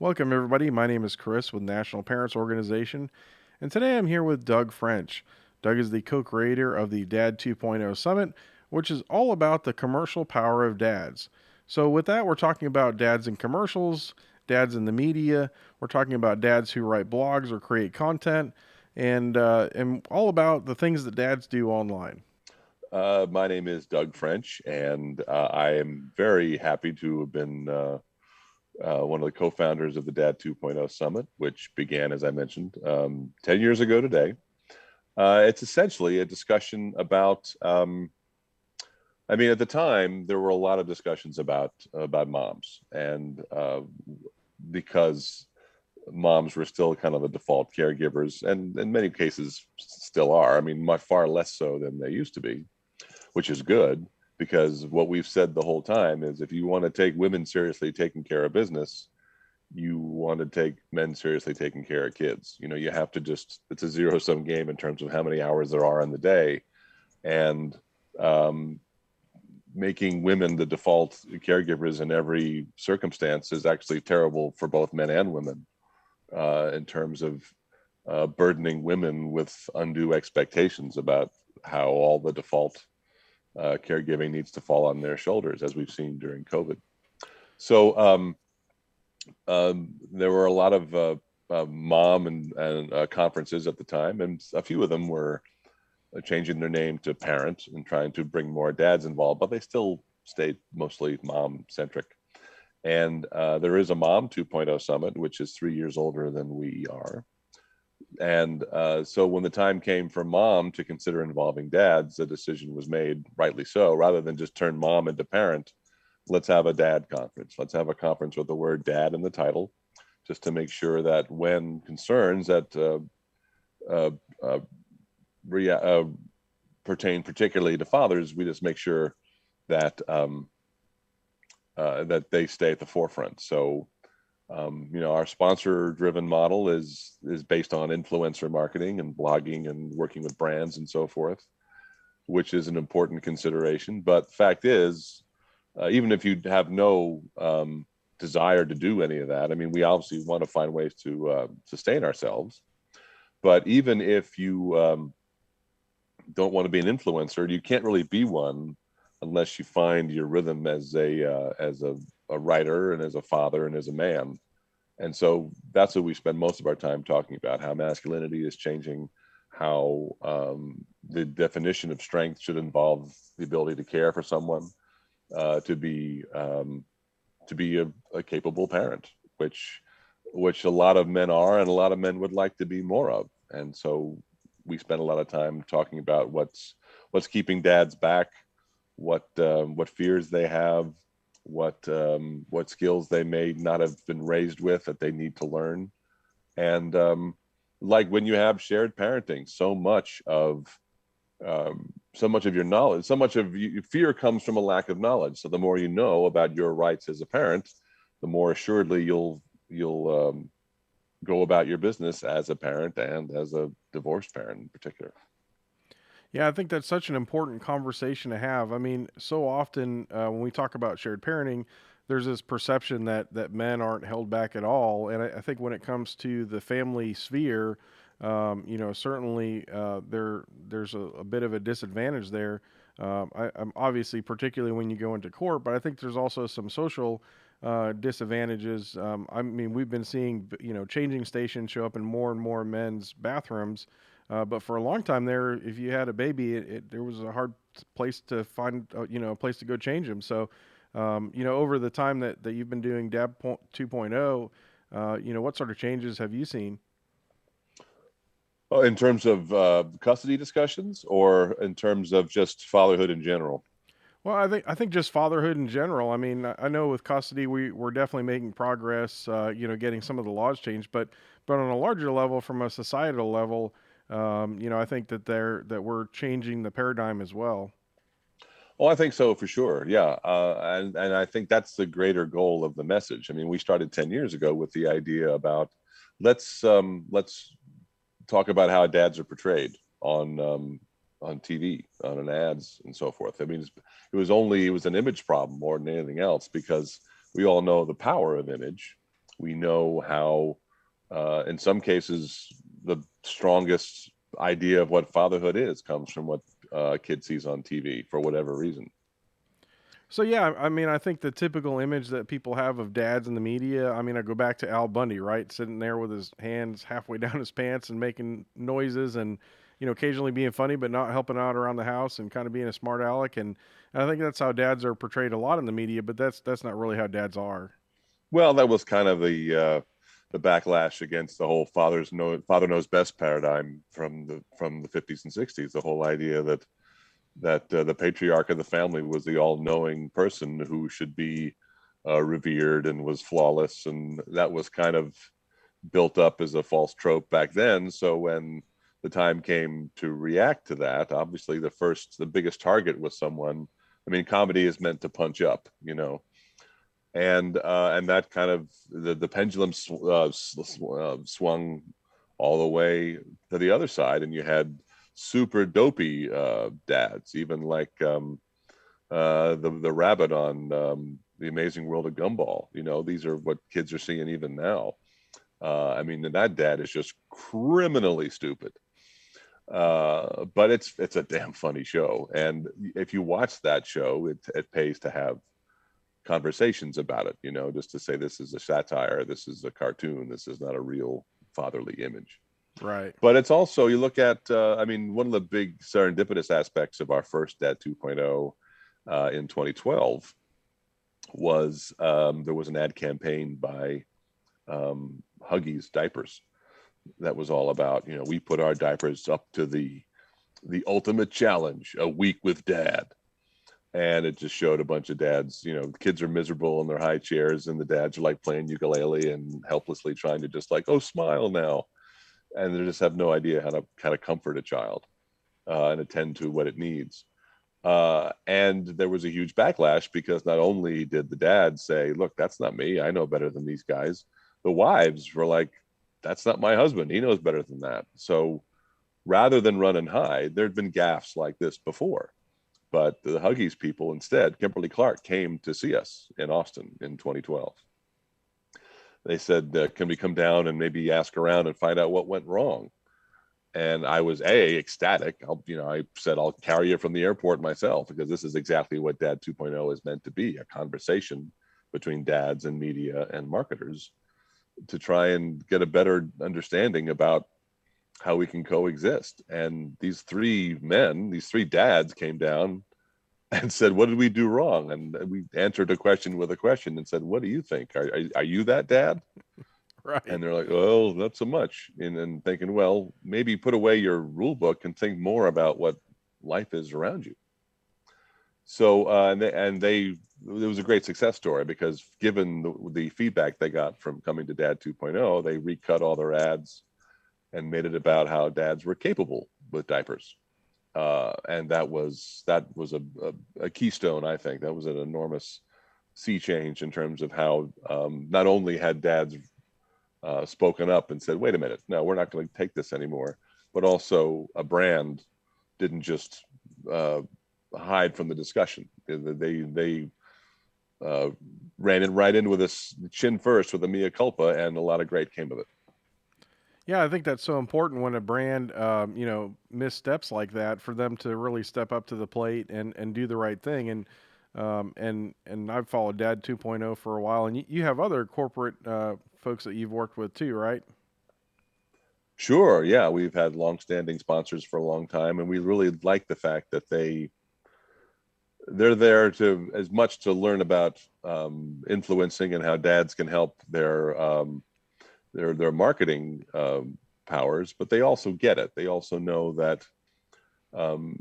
Welcome, everybody. My name is Chris with National Parents Organization, and today I'm here with Doug French. Doug is the co creator of the Dad 2.0 Summit, which is all about the commercial power of dads. So, with that, we're talking about dads in commercials, dads in the media, we're talking about dads who write blogs or create content, and all about the things that dads do online. My name is Doug French, and I am very happy to have been one of the co-founders of the Dad 2.0 Summit, which began, as I mentioned, 10 years ago today. It's essentially a discussion about, at the time, there were a lot of discussions about moms, and because moms were still kind of the default caregivers, and in many cases still are. I mean, far less so than they used to be, which is good because what we've said the whole time is if you want to take women seriously taking care of business, you want to take men seriously taking care of kids. You have to it's a zero sum game in terms of how many hours there are in the day. And um, making women the default caregivers in every circumstance is actually terrible for both men and women in terms of burdening women with undue expectations about how all the default caregiving needs to fall on their shoulders, as we've seen during COVID. So there were a lot of mom and conferences at the time, and a few of them were changing their name to parent and trying to bring more dads involved, but they still stayed mostly mom centric. And there is a Mom 2.0 Summit, which is 3 years older than we are. And so when the time came for mom to consider involving dads, the decision was made, rightly so, rather than just turn mom into parent, let's have a dad conference. Let's have a conference with the word dad in the title, just to make sure that when concerns that uh, uh, rea- uh, pertain particularly to fathers, we just make sure that that they stay at the forefront. So our sponsor-driven model is based on influencer marketing and blogging and working with brands and so forth, which is an important consideration. But the fact is, even if you have no desire to do any of that, I mean, we obviously want to find ways to sustain ourselves. But even if you don't want to be an influencer, you can't really be one unless you find your rhythm as a writer and as a father and as a man. And so that's what we spend most of our time talking about: how masculinity is changing, how the definition of strength should involve the ability to care for someone, uh, to be um, to be a capable parent, which a lot of men are, and a lot of men would like to be more of. And so we spend a lot of time talking about what's keeping dads back, what fears they have, what skills they may not have been raised with that they need to learn. And like when you have shared parenting, so much of your knowledge, so much of your fear comes from a lack of knowledge. So the more you know about your rights as a parent, the more assuredly you'll go about your business as a parent and as a divorced parent in particular. Yeah, I think that's such an important conversation to have. I mean, so often when we talk about shared parenting, there's this perception that men aren't held back at all, and I think when it comes to the family sphere, certainly there's a bit of a disadvantage there. I'm obviously particularly when you go into court, but I think there's also some social disadvantages. I mean, we've been seeing changing stations show up in more and more men's bathrooms, but for a long time there, if you had a baby, there was a hard place to find, a place to go change them. So, over the time that you've been doing Dab 2.0, what sort of changes have you seen? Oh, in terms of custody discussions, or in terms of just fatherhood in general? Well, I think just fatherhood in general. I mean, I know with custody, we're definitely making progress. Getting some of the laws changed, but on a larger level, from a societal level, I think that we're changing the paradigm as well. Oh, I think so for sure. Yeah, and I think that's the greater goal of the message. I mean, we started 10 years ago with the idea about let's talk about how dads are portrayed on TV, on an ads, and so forth. I mean, it was an image problem more than anything else, because we all know the power of image, We know how, in some cases, the strongest idea of what fatherhood is comes from what a kid sees on TV for whatever reason. So yeah, I mean, I think the typical image that people have of dads in the media. I mean, I go back to Al Bundy, right, sitting there with his hands halfway down his pants and making noises, and occasionally being funny, but not helping out around the house and kind of being a smart aleck. And I think that's how dads are portrayed a lot in the media, but that's not really how dads are. Well, that was kind of the backlash against the whole father knows best paradigm from the 50s and 60s. The whole idea that the patriarch of the family was the all-knowing person who should be revered and was flawless, and that was kind of built up as a false trope back then. So when the time came to react to that, obviously the biggest target was someone. I mean, comedy is meant to punch up, and that kind of the pendulum swung all the way to the other side, and you had super dopey dads, even like the rabbit on the Amazing World of Gumball. These are what kids are seeing even now. I mean, that dad is just criminally stupid. But it's a damn funny show, and if you watch that show, it pays to have conversations about it. Just to say this is a satire, this is a cartoon, this is not a real fatherly image. Right. But it's also, you look at, I mean, one of the big serendipitous aspects of our first Dad 2.0 in 2012 was there was an ad campaign by Huggies diapers that was all about, we put our diapers up to the ultimate challenge, a week with dad. And it just showed a bunch of dads, the kids are miserable in their high chairs, and the dads are like playing ukulele and helplessly trying to just like, oh, smile now. And they just have no idea how to comfort a child and attend to what it needs. And there was a huge backlash because not only did the dads say, look, that's not me, I know better than these guys. The wives were like, that's not my husband, he knows better than that. So rather than run and hide, there'd been gaffes like this before. But the Huggies people instead, Kimberly Clark came to see us in Austin in 2012. They said, can we come down and maybe ask around and find out what went wrong? And I was ecstatic. I said, I'll carry you from the airport myself, because this is exactly what Dad 2.0 is meant to be, a conversation between dads and media and marketers to try and get a better understanding about how we can coexist. And these three dads came down and said, what did we do wrong? And we answered a question with a question and said, what do you think? Are you that dad? Right. And they're like, oh, not so much. And thinking, well, maybe put away your rule book and think more about what life is around you. So, it was a great success story, because given the feedback they got from coming to Dad 2.0, they recut all their ads and made it about how dads were capable with diapers. And that was a keystone. I think that was an enormous sea change in terms of how not only had dads spoken up and said, wait a minute, no, we're not going to take this anymore, but also a brand didn't just hide from the discussion. They ran it right in with us chin first with a mea culpa, and a lot of great came of it. Yeah, I think that's so important when a brand, missteps like that, for them to really step up to the plate and do the right thing. And I've followed Dad 2.0 for a while, and you have other corporate folks that you've worked with too, right? Sure, yeah, we've had long-standing sponsors for a long time, and we really like the fact that they're there to as much to learn about influencing and how dads can help their marketing powers, but they also get it. They also know that um,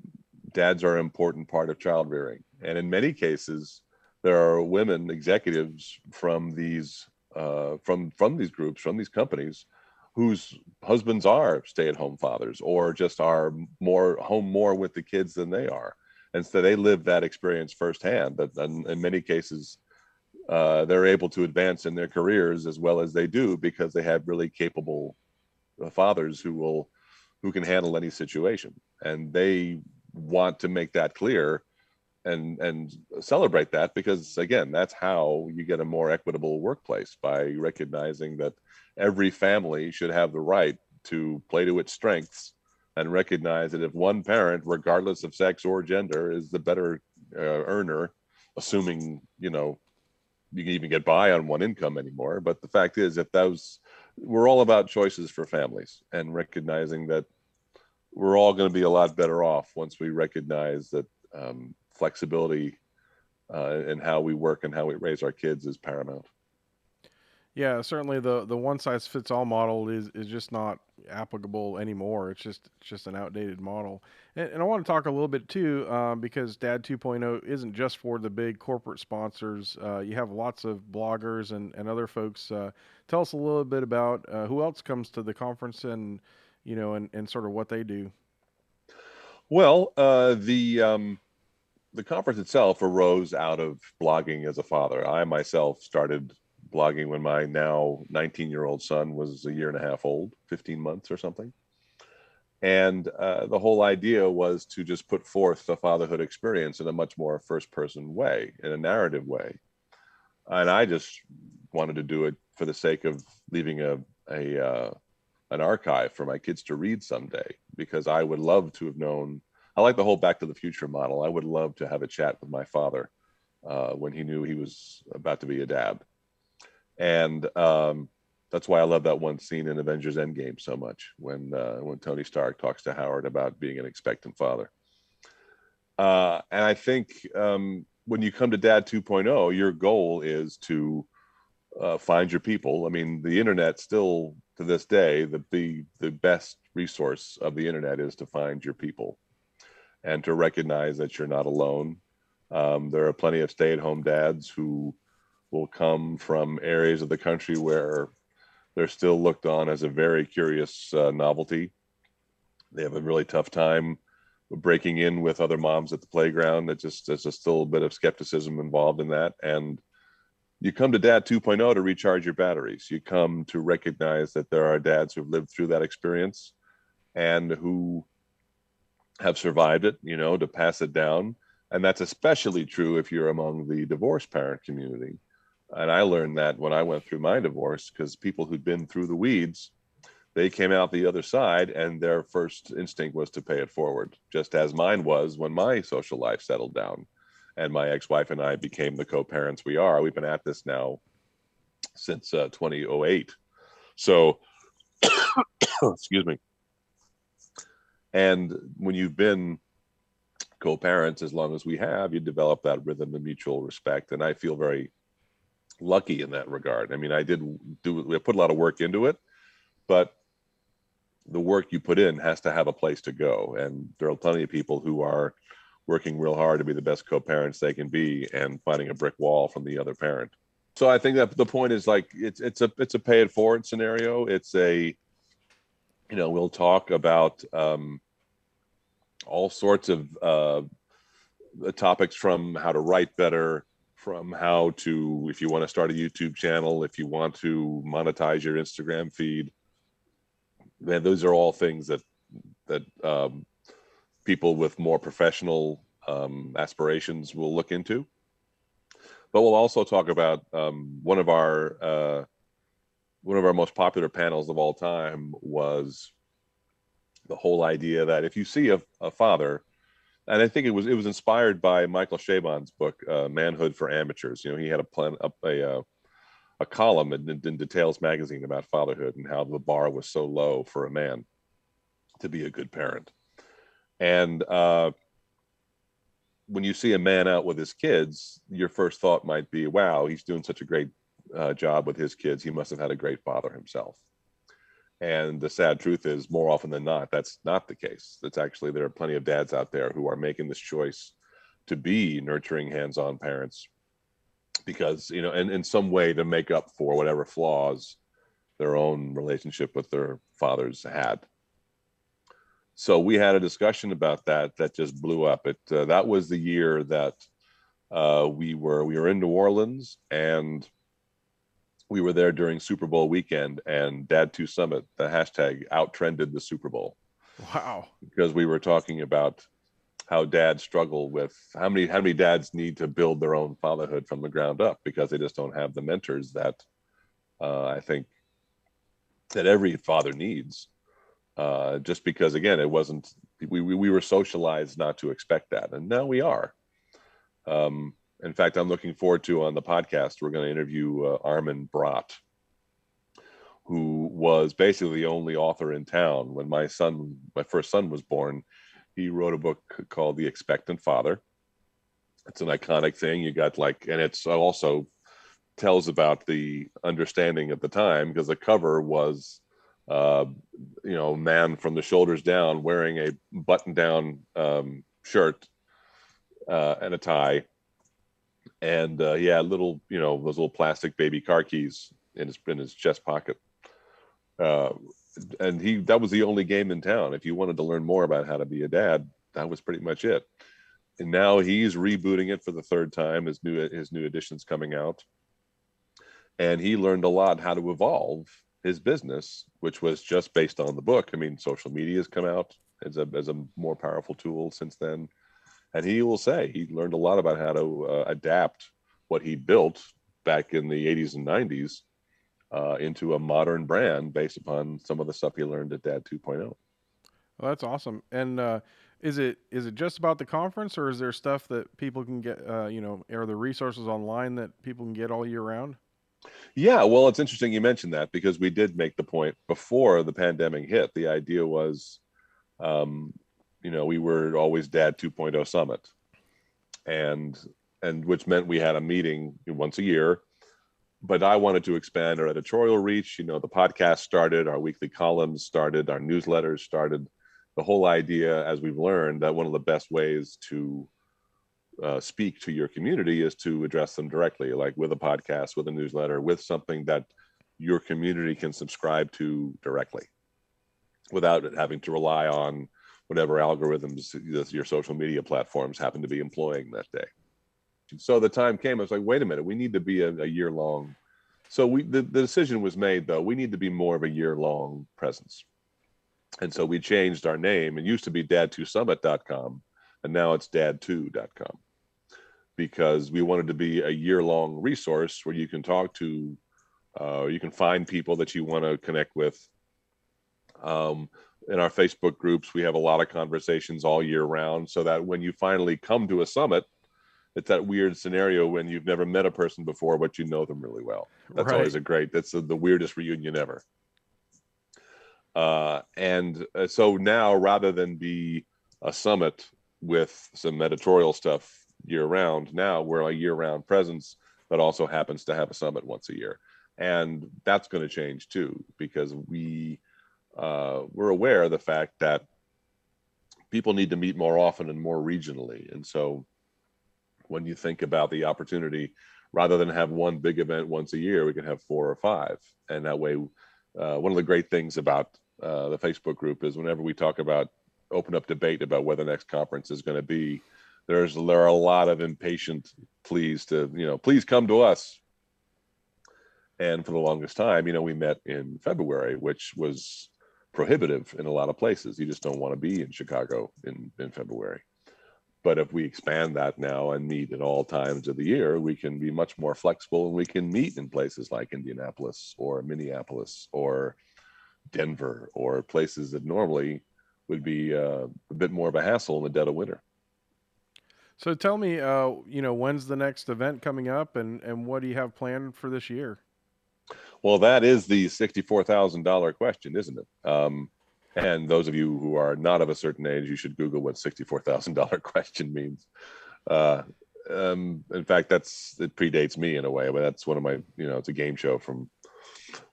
dads are an important part of child rearing, and in many cases, there are women executives from these groups, from these companies, whose husbands are stay-at-home fathers, or just are more with the kids than they are, and so they live that experience firsthand. But in many cases, they're able to advance in their careers as well as they do because they have really capable fathers who can handle any situation, and they want to make that clear. and celebrate that, because again, that's how you get a more equitable workplace, by recognizing that every family should have the right to play to its strengths, and recognize that if one parent, regardless of sex or gender, is the better earner, assuming you can even get by on one income anymore. But the fact is, if those, we're all about choices for families, and recognizing that we're all going to be a lot better off once we recognize that flexibility in how we work and how we raise our kids is paramount. Yeah, certainly the one size fits all model is just not applicable anymore. It's just an outdated model. And I want to talk a little bit too, because Dad 2.0 isn't just for the big corporate sponsors. You have lots of bloggers and other folks. Tell us a little bit about who else comes to the conference, and and sort of what they do. Well, the conference itself arose out of blogging as a father. I myself started blogging when my now 19-year-old son was a year and a half old, 15 months or something. And the whole idea was to just put forth the fatherhood experience in a much more first person way, in a narrative way. And I just wanted to do it for the sake of leaving a an archive for my kids to read someday, because I would love to have known. I like the whole Back to the Future model. I would love to have a chat with my father when he knew he was about to be a dad. And that's why I love that one scene in Avengers Endgame so much, when Tony Stark talks to Howard about being an expectant father. And I think when you come to Dad 2.0, your goal is to find your people. I mean, the internet still to this day, the best resource of the internet is to find your people, and to recognize that you're not alone. There are plenty of stay-at-home dads who will come from areas of the country where they're still looked on as a very curious novelty. They have a really tough time breaking in with other moms at the playground. There's just still a bit of skepticism involved in that. And you come to Dad 2.0 to recharge your batteries. You come to recognize that there are dads who've lived through that experience and who have survived it, to pass it down. And that's especially true if you're among the divorced parent community. And I learned that when I went through my divorce, because people who'd been through the weeds, they came out the other side and their first instinct was to pay it forward, just as mine was when my social life settled down and my ex-wife and I became the co-parents we are. We've been at this now since 2008. So, excuse me. And when you've been co-parents as long as we have, you develop that rhythm of mutual respect. And I feel very lucky in that regard. I mean, we put a lot of work into it, but the work you put in has to have a place to go. And there are plenty of people who are working real hard to be the best co-parents they can be and finding a brick wall from the other parent. So I think that the point is, like, it's a pay it forward scenario. It's a, we'll talk about all sorts of topics, from how to write better, from how to, if you want to start a YouTube channel, if you want to monetize your Instagram feed. Man, those are all things that people with more professional aspirations will look into. But we'll also talk about one of our most popular panels of all time was the whole idea that if you see a father, and I think it was inspired by Michael Chabon's book, Manhood for Amateurs. He had a column in Details magazine about fatherhood and how the bar was so low for a man to be a good parent. And when you see a man out with his kids, your first thought might be, wow, he's doing such a great job with his kids. He must have had a great father himself. And the sad truth is, more often than not, that's not the case. It's actually, there are plenty of dads out there who are making this choice to be nurturing, hands-on parents because, and in some way to make up for whatever flaws their own relationship with their fathers had. So we had a discussion about that just blew up. That was the year that we were in New Orleans, and we were there during Super Bowl weekend, and Dad 2 Summit, the hashtag, outtrended the Super Bowl Wow. because we were talking about how dads struggle with how many dads need to build their own fatherhood from the ground up because they just don't have the mentors that I think that every father needs. Just because, again, it wasn't we were socialized not to expect that, and now we are. In fact, I'm looking forward to on the podcast we're going to interview Armin Brott, who was basically the only author in town when my first son was born. He wrote a book called The Expectant Father. It's an iconic thing. You got like, and it's also tells about the understanding at the time because the cover was, uh, man from the shoulders down wearing a button-down shirt and a tie, and he had little, those little plastic baby car keys in his chest pocket. Uh, and that was the only game in town. If you wanted to learn more about how to be a dad, that was pretty much it. And now he's rebooting it for the third time. His new edition's coming out, and he learned a lot how to evolve his business, which was just based on the book. I mean, social media has come out as a more powerful tool since then, and he will say he learned a lot about how to adapt what he built back in the 80s and 90s into a modern brand based upon some of the stuff he learned at Dad 2.0. Well, that's awesome. And is it just about the conference, or is there stuff that people can get? Are there resources online that people can get all year round? Yeah, well, it's interesting you mentioned that because we did make the point before the pandemic hit. The idea was, um, we were always Dad 2.0 Summit, and which meant we had a meeting once a year. But I wanted to expand our editorial reach. The podcast started, our weekly columns started, our newsletters started. The whole idea, as we've learned, that one of the best ways to speak to your community is to address them directly, like with a podcast, with a newsletter, with something that your community can subscribe to directly without having to rely on whatever algorithms your social media platforms happen to be employing that day. So the time came, I was like, wait a minute, we need to be a year long. So the decision was made, though, we need to be more of a year long presence. And so we changed our name. It used to be dad2summit.com, and now it's dad2.com, because we wanted to be a year long resource where you can talk to, you can find people that you want to connect with. In our Facebook groups, we have a lot of conversations all year round, so that when you finally come to a summit, it's that weird scenario when you've never met a person before, but you know them really well. That's Right. always that's the weirdest reunion ever. And so now, rather than be a summit with some editorial stuff year round, now we're a year round presence that also happens to have a summit once a year. And that's going to change too, because we're aware of the fact that people need to meet more often and more regionally. And so when you think about the opportunity, rather than have one big event once a year, we can have 4 or 5. And that way, one of the great things about the Facebook group is whenever we talk about open up debate about where the next conference is going to be, there are a lot of impatient pleas to, please come to us. And for the longest time, we met in February, which was prohibitive in a lot of places. You just don't want to be in Chicago in February. But if we expand that now and meet at all times of the year, we can be much more flexible, and we can meet in places like Indianapolis or Minneapolis or Denver, or places that normally would be a bit more of a hassle in the dead of winter. So tell me, when's the next event coming up, and what do you have planned for this year? Well, that is the $64,000 question, isn't it? And those of you who are not of a certain age, you should Google what $64,000 question means. Uh, in fact, it predates me in a way, but that's one of my, it's a game show from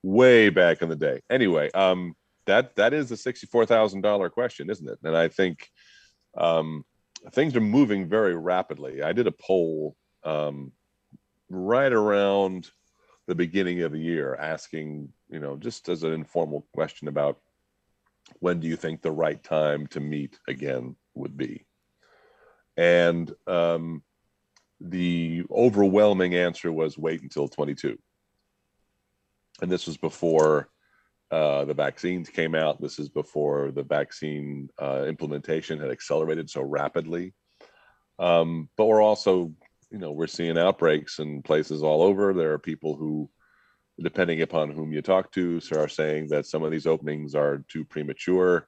way back in the day. Anyway, that is the $64,000 question, isn't it? And I think things are moving very rapidly. I did a poll right around the beginning of the year asking, just as an informal question about when do you think the right time to meet again would be? And the overwhelming answer was wait until 22. And this was before The vaccines came out. This is before the vaccine implementation had accelerated so rapidly. But we're also, we're seeing outbreaks in places all over. There are people who, depending upon whom you talk to, are saying that some of these openings are too premature.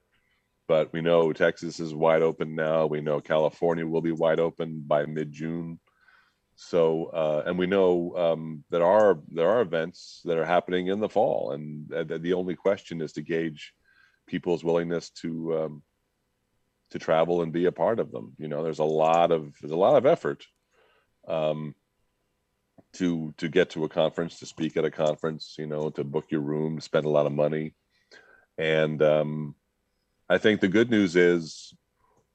But we know Texas is wide open now. We know California will be wide open by mid-June. So, and we know that there are events that are happening in the fall, and the only question is to gauge people's willingness to travel and be a part of them. There's a lot of effort um, to get to a conference, to speak at a conference, to book your room, spend a lot of money, and I think the good news is,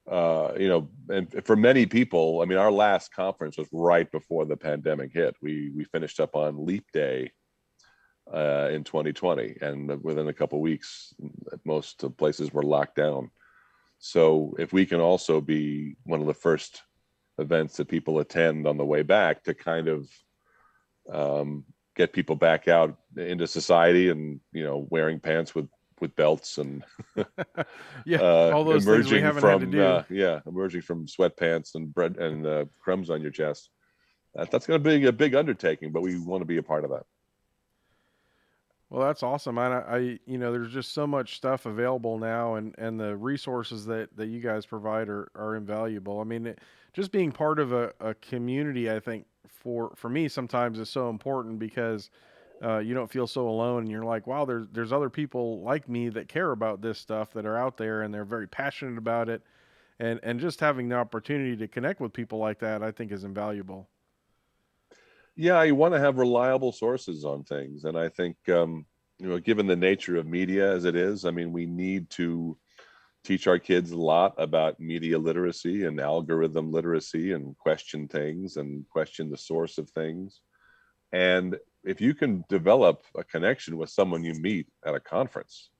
and for many people, I mean, our last conference was right before the pandemic hit. We finished up on Leap Day in 2020, and within a couple of weeks, most places were locked down. So if we can also be one of the first events that people attend on the way back to kind of get people back out into society, and wearing pants with belts, and Yeah, all those things we haven't had to do. emerging from sweatpants and bread and crumbs on your chest. That's going to be a big undertaking, but we want to be a part of that. Well, that's awesome. There's just so much stuff available now, and the resources that you guys provide are invaluable. I mean, just being part of a community, I think for me sometimes is so important because you don't feel so alone, and you're like, wow, there's other people like me that care about this stuff that are out there, and they're very passionate about it, and just having the opportunity to connect with people like that, I think is invaluable. Yeah, you want to have reliable sources on things, and I think given the nature of media as it is, I mean, we need to teach our kids a lot about media literacy and algorithm literacy, and question things and question the source of things. And if you can develop a connection with someone you meet at a conference,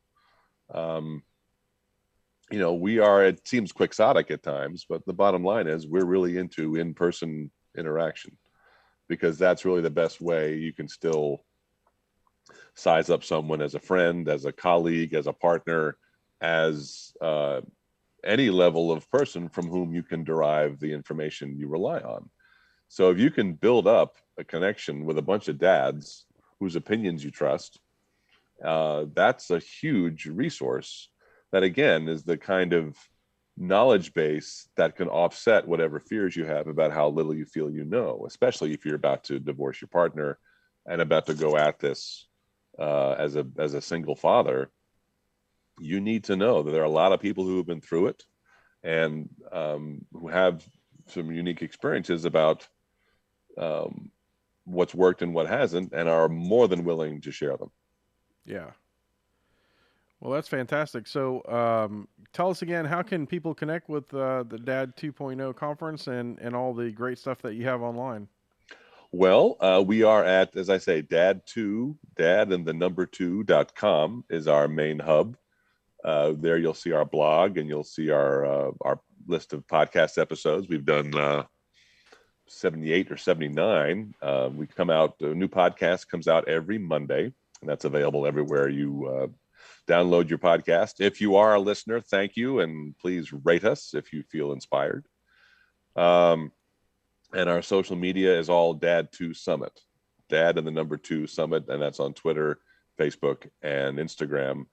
um, it seems quixotic at times, but the bottom line is we're really into in-person interaction, because that's really the best way you can still size up someone as a friend, as a colleague, as a partner, as any level of person from whom you can derive the information you rely on. So if you can build up a connection with a bunch of dads whose opinions you trust, that's a huge resource that, again, is the kind of knowledge base that can offset whatever fears you have about how little you feel especially if you're about to divorce your partner and about to go at this as a single father. You need to know that there are a lot of people who have been through it, and who have some unique experiences about what's worked and what hasn't, and are more than willing to share them. Yeah. Well, that's fantastic. So, tell us again, how can people connect with the Dad 2.0 conference and all the great stuff that you have online? Well, we are at, as I say, dad and the number 2.com is our main hub. There you'll see our blog, and you'll see our list of podcast episodes. We've done 78 or 79. We come out, a new podcast comes out every Monday, and that's available everywhere you download your podcast. If you are a listener, thank you, and please rate us if you feel inspired. Um, and our social media is all Dad2 Summit, Dad and the number 2 Summit, and that's on Twitter, Facebook, and Instagram.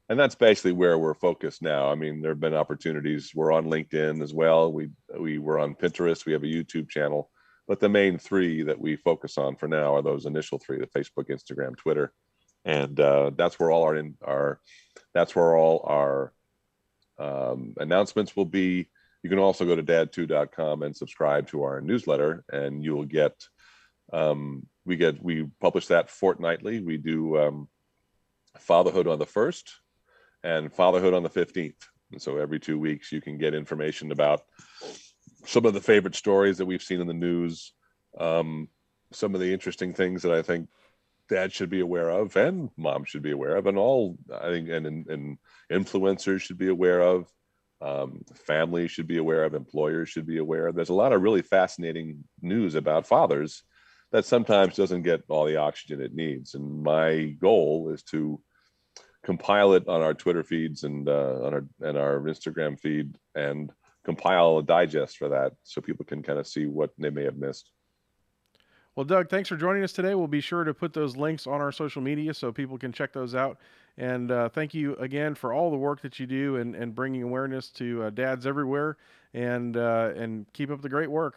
And that's basically where we're focused now. I mean, there have been opportunities. We're on LinkedIn as well. We were on Pinterest. We have a YouTube channel, but the main three that we focus on for now are those initial three: the Facebook, Instagram, Twitter, and that's where all our announcements will be. You can also go to dad2.com and subscribe to our newsletter, and you'll get we publish that fortnightly. We do fatherhood on the 1st and fatherhood on the 15th. And so every 2 weeks you can get information about some of the favorite stories that we've seen in the news, some of the interesting things that I think dad should be aware of, and mom should be aware of, and all, I think, and influencers should be aware of, families should be aware of, employers should be aware of. There's a lot of really fascinating news about fathers that sometimes doesn't get all the oxygen it needs. And my goal is to compile it on our Twitter feeds and on our Instagram feed, and compile a digest for that so people can kind of see what they may have missed. Well, Doug, thanks for joining us today. We'll be sure to put those links on our social media so people can check those out. And thank you again for all the work that you do and bringing awareness to dads everywhere. And keep up the great work.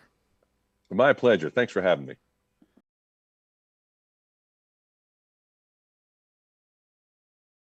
My pleasure. Thanks for having me.